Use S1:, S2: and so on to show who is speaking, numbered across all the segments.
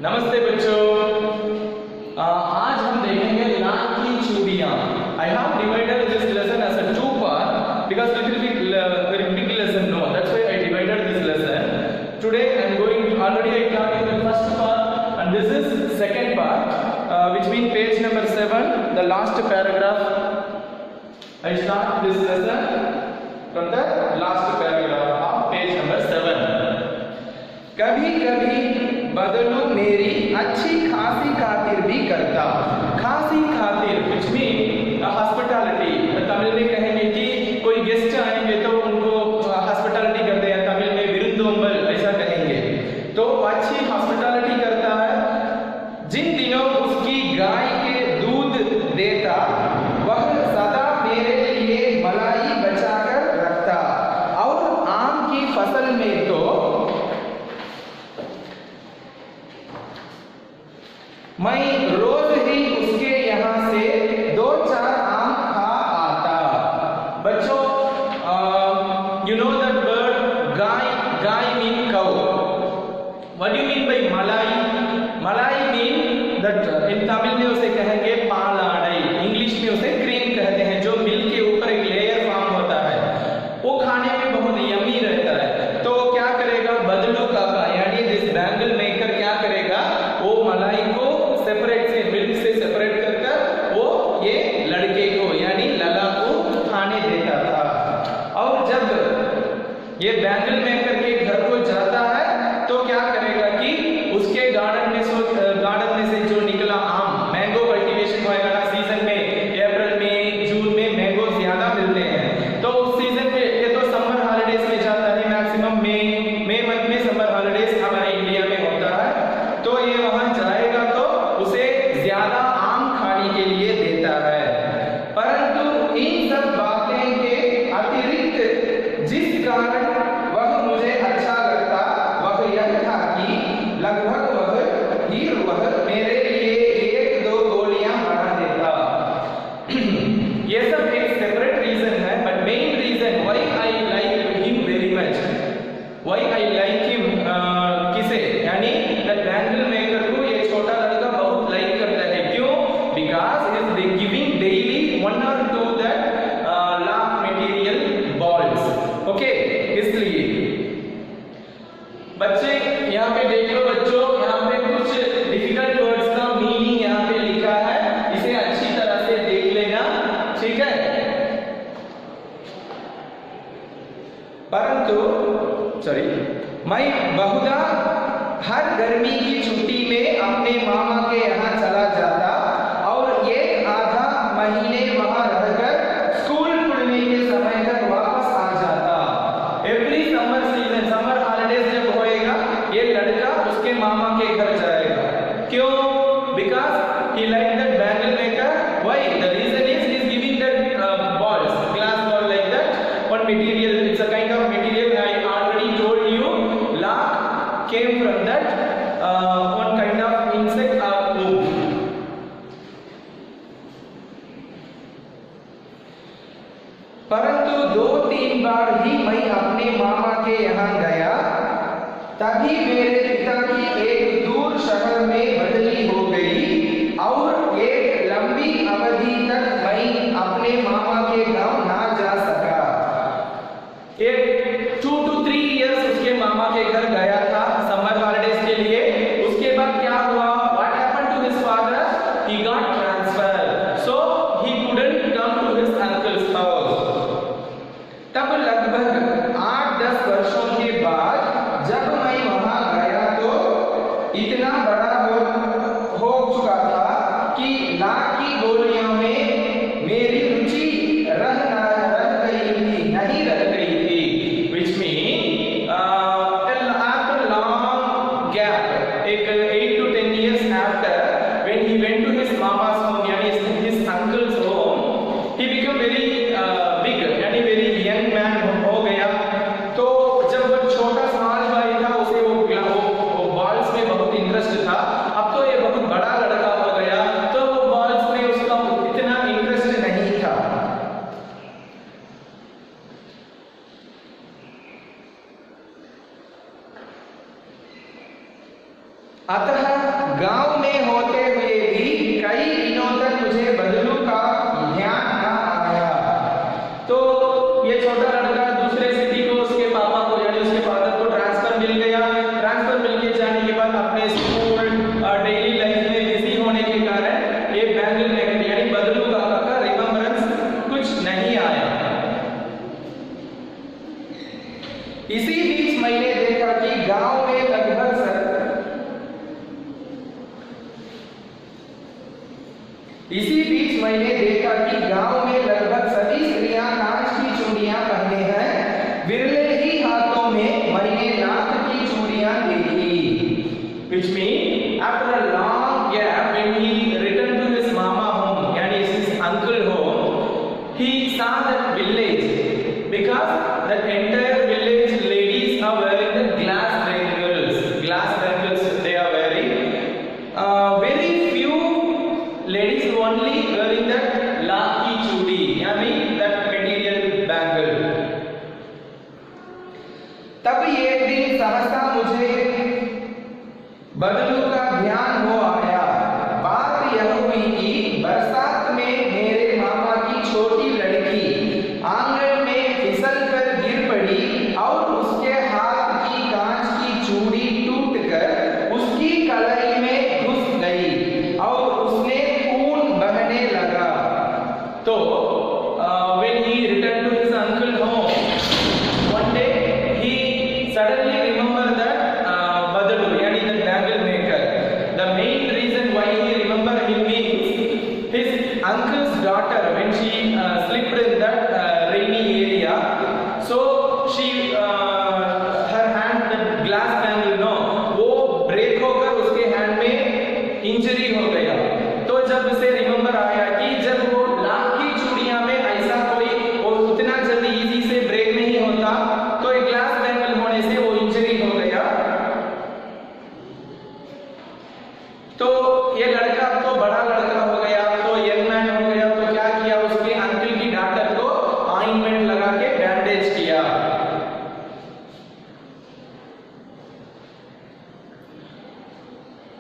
S1: नमस्ते बच्चों। आज हम देखेंगे लाख की चूड़ियां। I have divided this lesson as a two part because little bit very big lesson. No, that's why I divided this lesson. Today I am going. Already I taught you the first part, and this is second part, which means page number 7, the last paragraph. I start this lesson from the last paragraph of page number 7. कभी कभी बदलू मेरी अच्छी खासी खातिर भी करता। खासी खातिर which means हॉस्पिटैलिटी। तमिल में कहेंगे कि कोई गेस्ट आएंगे तो उनको हॉस्पिटैलिटी करते हैं, तमिल में विरुंदोंबल ऐसा कहेंगे। तो अच्छी हॉस्पिटैलिटी करता है। जिन दिनों उसकी गाय के दूध देता, वह सदा मेरे लिए मलाई बचाकर रखता। और आम की फसल में तो मैं रोज ही उसके यहाँ से 2-4 आम खा आता। बच्चों, you know that word guy mean cow. What do you mean by malai? Malai mean that in Tamil में उसे कहेंगे पालाड़ाई, इंग्लिश में उसे क्रीम कहते हैं, जो मिल्क के ऊपर एक लेयर फॉर्म होता है। वो खाने में बहुत यमी रहता है। तो क्या करेगा बदलू काका यानी दिस बैंगल मेकर क्या करेगा, वो मलाई को सेपरेट से मिल्क से सेपरेट कर वो ये लड़के को यानी लला को खाने देता था। और जब ये बैंगल मेकर के घर को जाता है तो क्या करेगा कि उसके गार्डन में से जो निकला आम, मैंगो कल्टीवेशन होएगा ना सीजन में, अप्रैल में जून में मैंगो ज्यादा मिलते हैं। तो उस सीजन में ये तो समर हॉलिडेज में जाता है, मैक्सिमम मई मंथ में समर हॉलिडेज हमारे इंडिया में होता है। तो ये वहां जाएगा तो उसे ज्यादा आम खाने के लिए देता है। परंतु इन सब बातें के अतिरिक्त जिस कारण वह मुझे अच्छा लगता वह यह था कि लगभग वह मेरे लिए 1-2 गोलियां बना देता। ये सब एक सेपरेट रीजन है, but main reason why I like him very much, why I like him किसे यानी दैट बैंगल मेकर को ये छोटा लड़का बहुत लाइक करता है। क्यों? Because is they giving daily 1 or 2 that lakh material balls. Okay, इसलिए बच्चे यहाँ पे देख लो बच्चों, यहाँ पे कुछ डिफिकल्ट वर्ड्स का मीनिंग यहाँ पे लिखा है, इसे अच्छी तरह से देख लेना, ठीक है। परंतु मैं बहुधा हर गर्मी की छुट्टी में अपने मामा के यहाँ चला जाता और 1-आधा महीने वहां रहकर स्कूल खुलने के समय तक वापस आ जाता। Every summer season, summer holidays जब होएगा ये लड़का उसके मामा के घर जाएगा। क्यों? Because he like that bangle maker. Why? The reason is he is giving that balls, glass ball like that, one material, it's a kind of material I already told you. Lark came from that one kind of insect or loop. परंतु 2-3 बार ही मैं अपने मामा के यहाँ गया, तभी मेरे पिता की एक दूर शहर में बदली हो गई और एक लंबी अवधि तक मैं अपने मामा के गांव ना जा सका। एक 2 to 3 years उसके मामा के घर गया था समर हॉलिडेज के लिए। उसके बाद क्या हुआ? What happened to his father? He got transferred, so he couldn't come to his uncle's house. तब लगभग 8-10 वर्षों के बाद जब मैं वहां गया तो इतना बड़ा हो चुका था कि लाख की गोलियों में मेरी रुचि नहीं रह गई थी। Which means after long gap, एक 8 to 10 years after, when he went to his mama's home, यानी his uncle's home, he became very big, यानी very young man हो गया। तो जब वो छोटा स्मॉल भाई था उसे वो बॉल्स में बहुत इंटरेस्ट था। अब तो ये बहुत बड़ा लड़का हो गया तो वो बॉल्स में उसका इतना इंटरेस्ट नहीं था। अतः गांव में होते हुए भी कई दिनों तक मुझे बदलू का ध्यान न आया। तो ये छोटा लड़का दूसरे सिटी को उसके पापा को यानी उसके फादर को ट्रांसफर मिल गया। ट्रांसफर मिल के जाने के बाद अपने स्कूल डेली लाइफ में बिजी होने के कारण ये बैंगल मेकर यानी बदलू काका का रिमेम्बरेंस कुछ नहीं आया। इसी बीच मैंने देखा कि गांव में लगभग सभी स्त्रियां कांच की चूड़ियां पहने हैं। विरले ही हाथों में मैंने नाक की चूड़ियां देखी। Which means after a long gap when he returned to his mama home, yani his uncle home, he saw that village because the entire village ladies are wearing the glass bangles. Glass bangles they are wearing. Very few ladies only wearing that lakh की चूड़ी यानी that material bangle. तब एक दिन सहसा मुझे बदलू का ध्यान हो आया। बात यह हुई कि बरसात में मेरे मामा की छोटी लड़की आंगन में फिसल कर गिर पड़ी और उसके हाथ की कांच की चूड़ी टूटकर उसकी कलाई में घुस गई और उसने खून बहने लगा। तो when he returned to his uncle home one day he suddenly remembered that Badalu yani the bangle maker. The main reason why he remembered him is his uncle's daughter when she slipped in that rainy area, so she her hand the glass bangle no वो break होकर उसके hand में injury हो गया। तो जब उसे remember आया कि जब वो तो एक ग्लास बैंगल होने से वो इंजरी हो गया। तो ये लड़का अब तो बड़ा लड़का हो गया, तो यंग मैन हो गया। तो क्या किया, उसके अंकल की डॉक्टर को ऑइंटमेंट लगा के बैंडेज किया।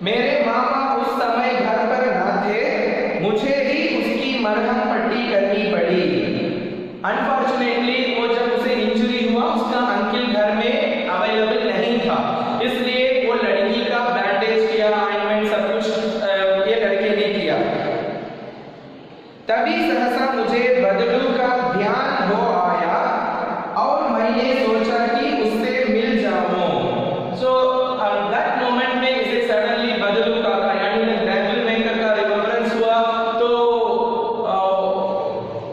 S1: मेरे मामा उस समय घर पर न थे, मुझे ही उसकी मरहम पट्टी करनी पड़ी। अनफॉर्चुनेटली वो जब उसे इंजरी हुआ उसका अंकल घर में अवेलेबल नहीं था, इसलिए वो लड़की का बैंडेज किया, ऑइंटमेंट सब कुछ ये लड़के ने किया। तभी सहसा मुझे बदलू का ध्यान हो आया और मैंने सोचा कि उससे मिल जाऊं। सो दैट मोमेंट में इसे सडनली बदलू का यानी बैंगल मेकर का रिमेम्बरेंस हुआ। तो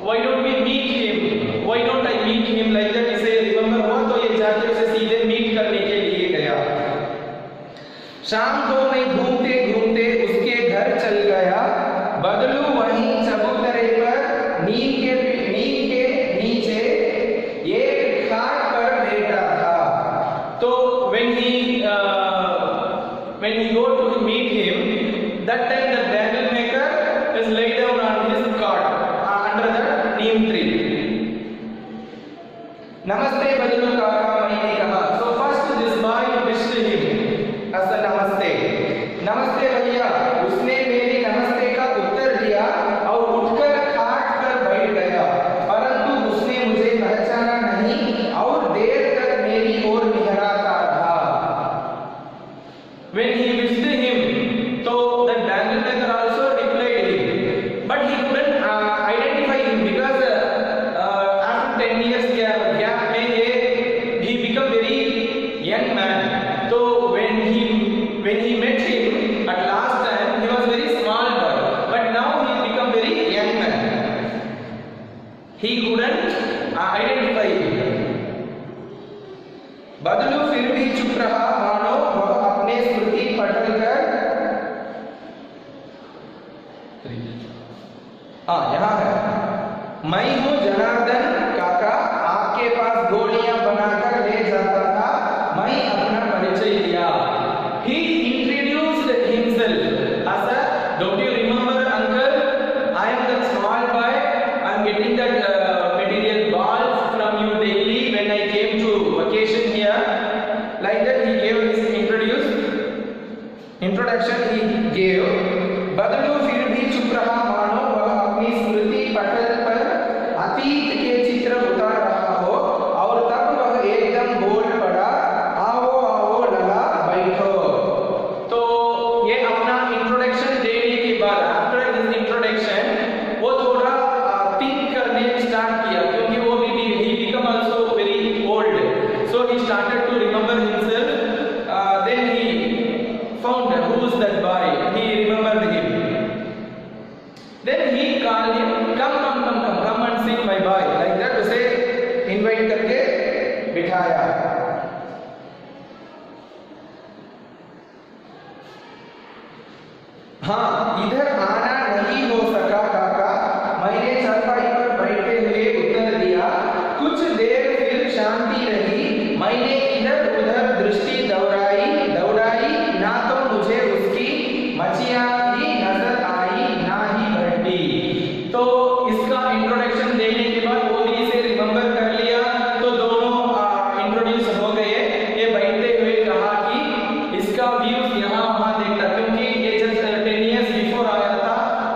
S1: why don't we meet him, why don't I meet him like that, इसे रिमेम्बर हुआ तो ये जाके उसे सीधे मीट करने के लिए गया। शाम को मैं घूमते घूमते उसके घर चल गया। बदलू वहीं चबूतरे पर नीम के नीचे एक खाट पर बैठा था। तो when he go to meet him, that time the bangle maker is laid down on his cot under the neem tree. नमस्ते बदलू काका, मैंने कहा। So first this boy wished him as a नमस्ते। नमस्ते भैया, उसने मेरे नमस्ते का उत्तर दिया और उठकर खाट पर बैठ गया, परंतु उसने मुझे पहचाना नहीं और देर तक मेरी ओर निहारता रहा। When he wished him, so that bangle maker also replied him, but he couldn't identify him because after 10 years gap में he become very young man. So when he met him at last time, he was very small boy, but now he become very young man. He couldn't identify him. बदलू फिर भी चुप रहा, मानो वह अपने स्मृति पटल कर यहाँ है। मैं हूँ जनार्दन काका, आपके पास गोलियां बनाकर ले जाता था। मैं अपना परिचय दिया। He introduced himself as a, don't you remember uncle? I am that small boy. I am getting that material balls from you daily when I came to vacation here. Like that he gave his introduction. He gave. बदलू फिर भी चुप रहा, मानो वह अपनी स्मृति पटल पर अतीत के चित्र उतार रहा हो। और तब वह एकदम बोल पड़ा, आओ आओ लला बैठो। तो ये अपना इंट्रोडक्शन देने के बाद, आफ्टर हिज इंट्रोडक्शन, वो थोड़ा थिंक करने स्टार्ट किया, क्योंकि वो भी he become also very old, so he started to remember himself. Then he found who is that boy. He remembered him. Then he called him, come and sing my boy, like that उसे invite करके बिठाया। हाँ, इधर आना नहीं हो सका काका, मैंने चारपाई पर बैठे हुए उत्तर दिया। कुछ देर फिर शांति रही, मैंने इधर उधर दृष्टि दौड़ाई, ना तो मुझे उसकी मचिया ही नजर आई, ना ही भट्टी। तो इसका इंट्रोडक्शन देने के बाद वो भी इसे रिमेम्बर कर लिया, तो दोनों इंट्रोड्यूस हो गए। ये बैठते हुए कहा कि इसका व्यू यहाँ वहाँ देखता, क्योंकि ये जब 10 years बिफोर आया था,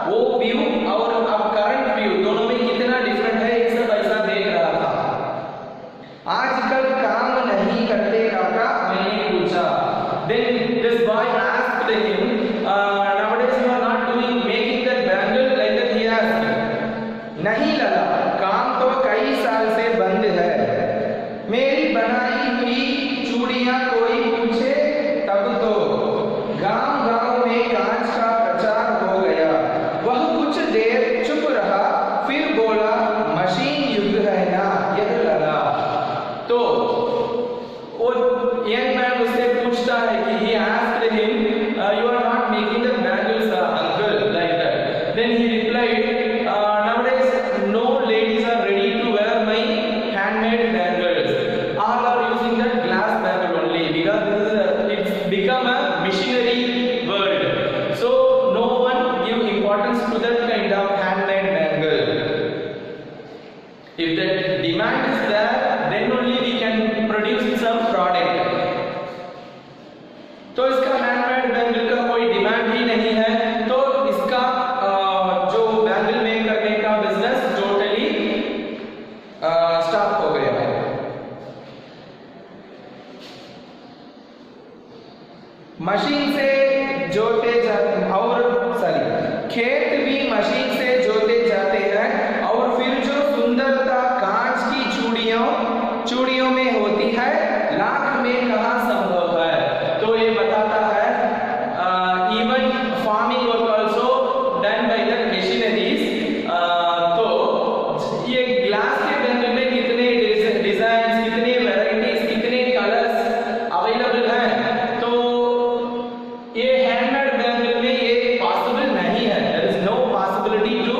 S1: वो व्यू और अब करंट व्यू दोनों में कितना डिफरेंट है, ये सब ऐसा देख रहा था। आजकल काम नहीं करते काका, मैंने पूछा। Then this boy asked him, nowadays you are not making that bangle, like that he asked. नहीं लला, काम तो कई साल से बंद है। मेरी बनाई हुई चूड़ियां कोई पूछे तब तो गांव में कांच का प्रचार हो गया। वह कुछ देर चुप रहा, फिर बोला, मशीन युग है ना यह लला। तो वो यंग मैन उससे पूछता है कि he asked him, you are not making the bangles, uncle, like that. Then he replied, nowadays no ladies are ready to wear my handmade bangles. All are using that glass bangle only, because it's become a missionary world. So no one give importance to that kind of handmade bangle. If that demand is there, then only we can produce some product. तो इसका handmade bangle का कोई demand ही नहीं है, तो इसका जो bangle make करने का बिजनेस टोटली स्टॉप हो गया। मशीन से जोते जाते और खेत भी मशीन से जोते जाते हैं, और फिर जो सुंदरता कांच की चूड़ियों में होती है, लाख में कहाँ संभव है। तो ये बताता है even farming work also done by the machineries. तो ये ग्लास के बैंगल में कितने डिजाइन, कितने वैरायटीज, कितने कलर्स अवेलेबल हैं, तो ये हैंडमेड बैंगल में ये पॉसिबल नहीं है। There is no possibility to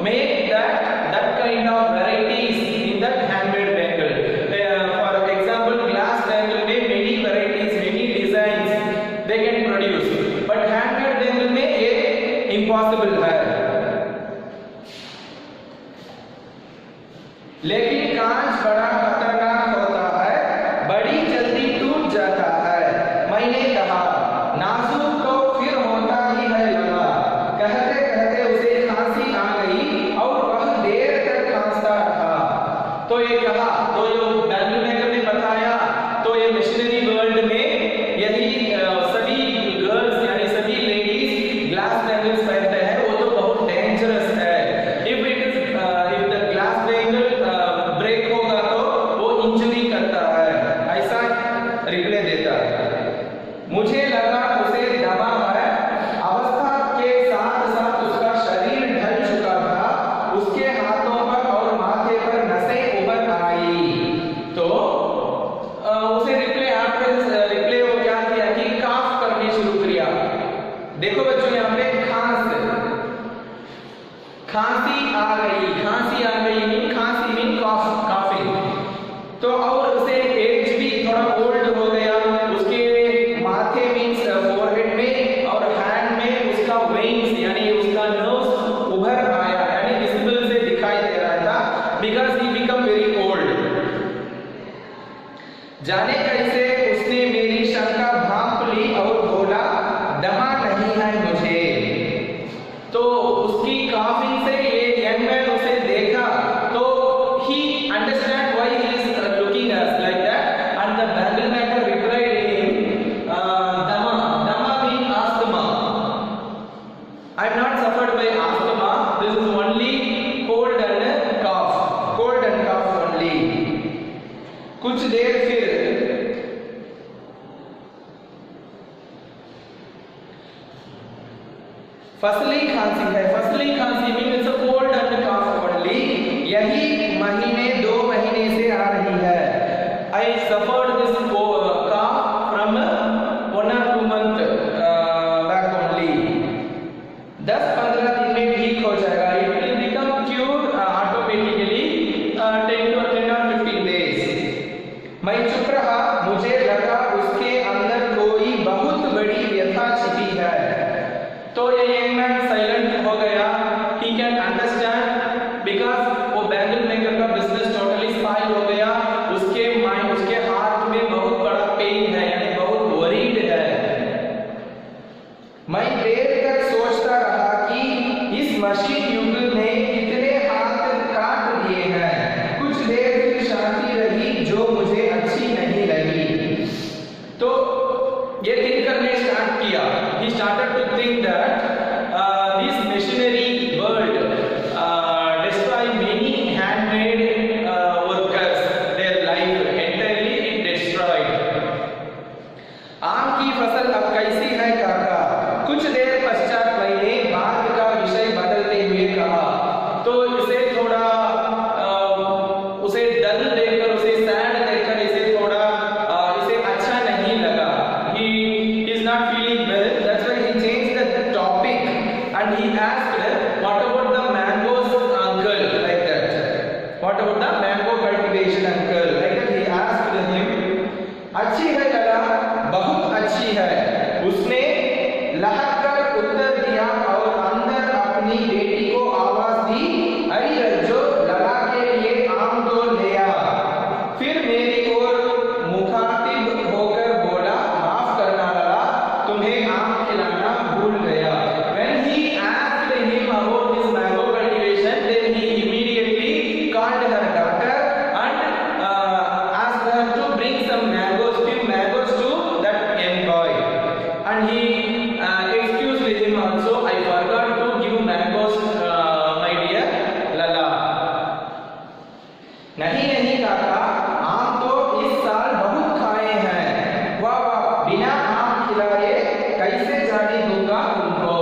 S1: make that kind of varieties in that handmade bangle. For example glass bangle में many varieties, many designs they can produce, but handmade bangle में ये impossible है। लेकिन कांच बड़ा खतरनाक होता है, बड़ी जल्दी टूट जाता है। मैंने कहा, नाजुक तो फिर होता ही है लगा। कहते कहते उसे खांसी आ गई और वह देर तक खांसता रहा। तो ये कहा, तो जो बैंगल मेकर ने बताया, तो ये मिशनरी वर्ल्ड में यदि सभी गर्ल्स यानी सभी लेडीज ग्लास बैंगल्स पहनते हैं, वो तो बहुत डेंजरस है। If the glass bangle break होगा तो वो इंजरी करता है, ऐसा रिप्लाई देता है। मुझे लगा उसे दबा है, अवस्था के साथ साथ उसका शरीर ढल चुका था, उसके हाथों पर और माथे पर नसें उभर आई। तो उसे रिप्लाई वो क्या किया कि काफ करने शुरू किया। देखो बच्चों, यहाँ पे खांसी आ गई मीन काफिंग। तो और उसे एज भी थोड़ा ओल्ड हो गया, उसके माथे मीन्स फोरहेड में और हैंड में उसका वेन्स यानी उसका नर्व्स उभर आया, यानी विजिबल से दिखाई दे रहा था, because he become very old. जाने कैसे उसने मेरी शंका भांप ली और बोला, दमा नहीं है मुझे। देर फिर फसली खांसी है। फसली खांसी means cold and cough only. यही महीने 2 महीने से आ रही है। I suffered this cough from 1 or 2 month back only. 10-15 दिन में ठीक हो जाएगा। It will become cure automatically 10 or 15 days। मैं चुप रहा, मुझे लगा उसके अंदर कोई बहुत बड़ी व्यथा छिपी है। तो ये यंग मैन साइलेंट हो गया। ही कैन अंडरस्टैंड बिकॉज वो बैंगल मेकर का बिजनेस टोटली स्पॉइल हो गया। उसके माइंड, उसके हार्ट में बहुत बड़ा पेन है, यानी बहुत वरीड है। मैं देर तक सोचता रहा कि इस मशीन युगल ने कितने हाथ काट दिए हैं। कुछ देर फिर शांति रही जो मुझे अच्छी नहीं लगी। तो ये थिंक करने स्टार्ट किया। He started to think that this machinery world destroy many handmade workers, their life entirely it destroyed। आम की फसल अब कैसी है काका? कुछ देर पश्चात मैंने बात का विषय बदलते हुए कहा। तो इसे थोड़ा उसे डल देखकर, उसे सैड देखकर इसे थोड़ा इसे अच्छा नहीं लगा। He is not feeling well, that's why he changed the topic and he asked, what about the mangoes uncle, like that, what about the mango cultivation uncle, like that he asked him। अच्छी है लला, बहुत अच्छी है, उसने लहकर उत्तर दिया और अंदर अपनी बेटी को आवाज दी, अरे रज्जो लला के लिए आम तो ले आ। फिर मेरी ओर मुखातिब होकर बोला, माफ करना लला, तुम्हें आम खिलाना भूल गया। When he asked him about his mango cultivation, then he immediately called her daughter and asked her to bring some mangoes, few mangoes to that young boy, and he excused him also, I forgot to give mangoes my dear lala। नहीं नहीं काका, आम तो इस साल बहुत खाए हैं। वाह वाह, बिना आम खिलाए कैसे जाने दूंगा तुमको।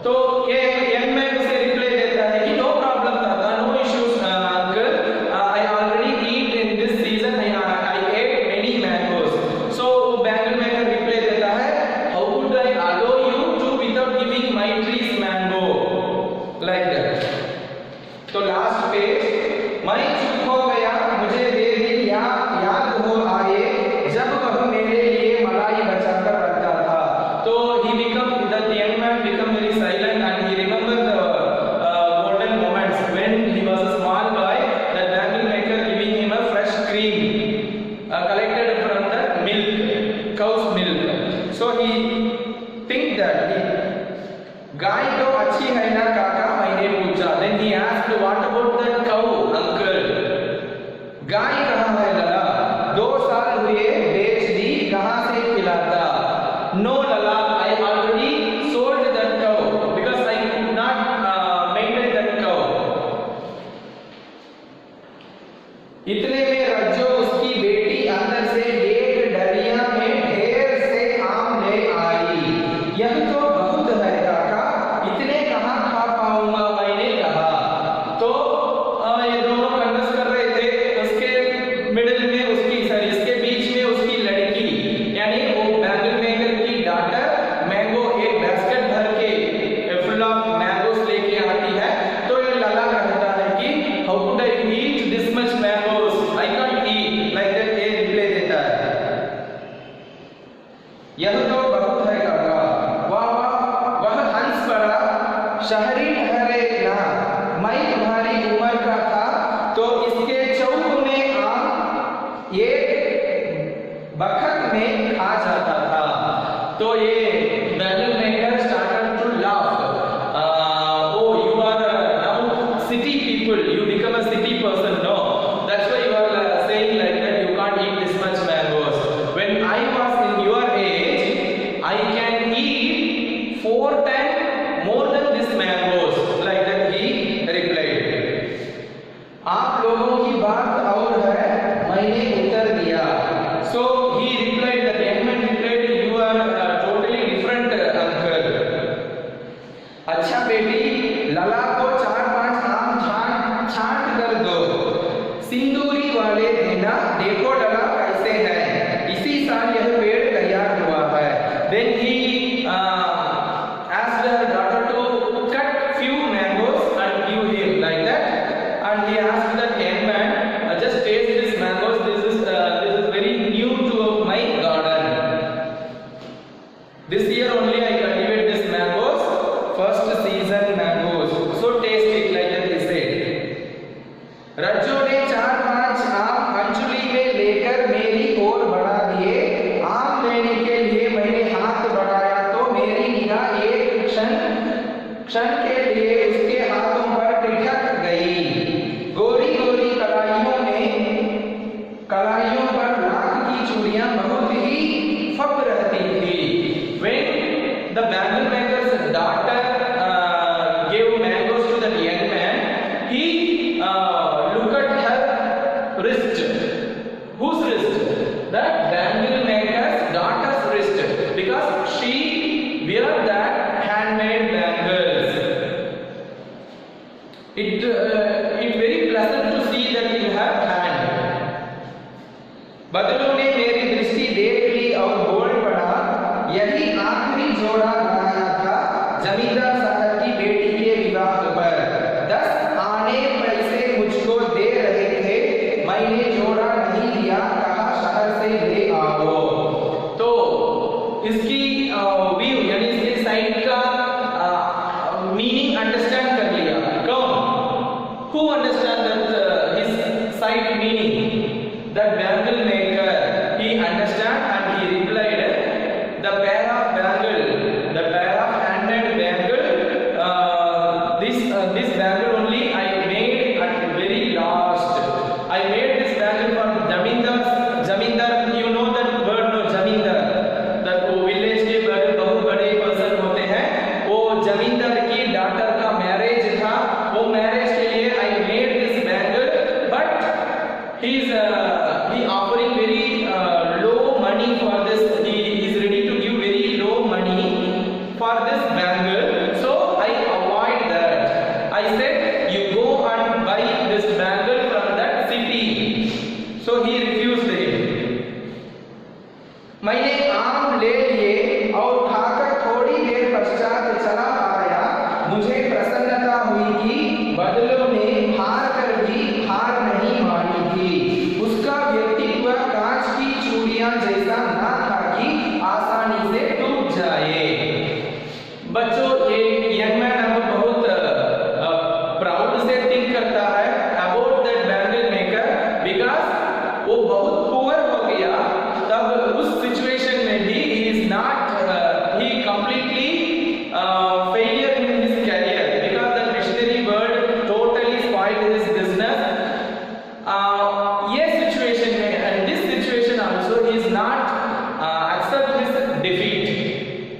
S1: तो ये यंग मैन उसे रिप्लाई देता है कि नो प्रॉब्लम दादा, no issues uncle, I already eat in this season, I ate many mangoes. So bangle maker reply देता है, how could I allow you to without giving my trees mango, like that. तो last page, मैं चुप हो गया, मुझे वे दिन याद हो आए जब वह मेरे लिए मलाई बचाकर रखता था। तो he become, the young man become very silent and he remembered the golden moments when he was a small boy, that bangle maker giving him a fresh cream collected from the milk, cow's milk। So he think that गाय तो अच्छी है ना काका, मैंने पूछा। Then he asked, what about the cow uncle? गाय कहाँ है लला? 2 साल हुए बेच दी, कहाँ से खिलाता? No Lalla, I already sold that cow because I could not maintain that cow। इतने में रज्जो उसकी बेटी अंदर से एक डलिया में ढेर से आम ले आई। यह तो बहुत है काका, इतने कहाँ खा पाऊंगा, मैंने कहा। तो ये दोनों कन्वर्स कर रहे थे। उसके मिडिल में उसकी, सॉरी इसके बीच में उसकी लड़की, यानी वो बैंगल मेकर की डॉटर मैंगो एक बास्केट भर के फुल ऑफ मैंगोस लेके आती है। तो ये लला कहता है कि how could I eat this much mangoes, I can't eat, like that. ये रिप्लाई देता है, यह तो बहुत है काका। वाह वाह, वह हंस पड़ा, शहरी ठहरे ना, मैं तुम्हारी उम्र का था तो इसके चौगुने आम ये बखत में खा जाता था। तो ये bangle maker started to laugh। Oh, you are now city people, you become a city person, no? That's why you are saying like that, you can't eat this much mangoes। When I was in your age, I can eat 4 times more than this mangoes, like that he replied। आप लोगों की बात और है, मैंने उत्तर चूड़ियां बहुत ही फप रहती थी। When the bangle maker's daughter gave mangoes to the young man, he looked at her wrist. Whose wrist? The bangle maker's daughter's wrist, because she wear that handmade bangles. It very pleasant to see that in her hand. बदलू ने मेरी दृष्टि देख ली और बोल पड़ा, यही आखिरी जोड़ा बनाया था जमींदार साहब की बेटी के विवाह पर। 10 आने पैसे मुझको दे रहे थे, मैंने जोड़ा नहीं लिया, कहा शहर से ले आओ। तो इसकी व्यू यानी इसके साइड का मीनिंग अंडरस्टैंड कर लिया। कौन? Who understand that his side meaning? That bangle maker, he understand and he replied, the pair of bangle, the pair of handmade bangle, this bangle only I made at very last. I made this bangle for zamindar, you know that word, no, zamindar, that वो village के बहुत बड़े person होते हैं, वो जमींदार की daughter का मैरिज था, वो मैरिज के लिए I made this bangle, but he offering very low money for this. He is ready to give very low money for this bangle, so I avoid that. I said you go and buy this bangle from that city, so he refused it. मैंने आम ले लिए और खाकर थोड़ी देर पश्चात चला आया। मुझे प्रसन्नता हुई कि बदलों ने हार कर भी हार नहीं मानी थी। उसका व्यक्तित्व कांच की चूड़ियां जैसा ना था कि आसानी से टूट जाए। बच्चों, ये यंग मैन अब बहुत प्राउड से थिंक करता है about that bangle maker, because वो बहुत पुअर हो गया। तब उस सिचुएशन में भी he is not he completely failure in his career, because the missionary world totally spoiled his business. ये सिचुएशन में and this situation also he is not accept his defeat.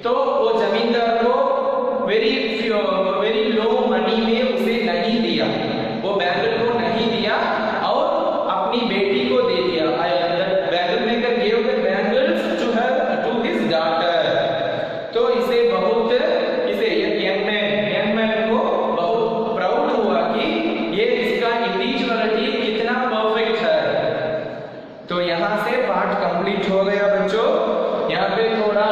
S1: तो वो जमींदार को वेरी लो मनी में उसे नहीं दिया, वो बैंगल को नहीं दिया और अपनी बेटी को दे दिया। Bangle maker gave the bangles to her, to his daughter। तो इसे यंग मैन को बहुत प्राउड हुआ कि ये इसका इंडिविजुअलिटी कितना परफेक्ट है। तो यहाँ से पार्ट कंप्लीट हो गया बच्चों। यहाँ पे थोड़ा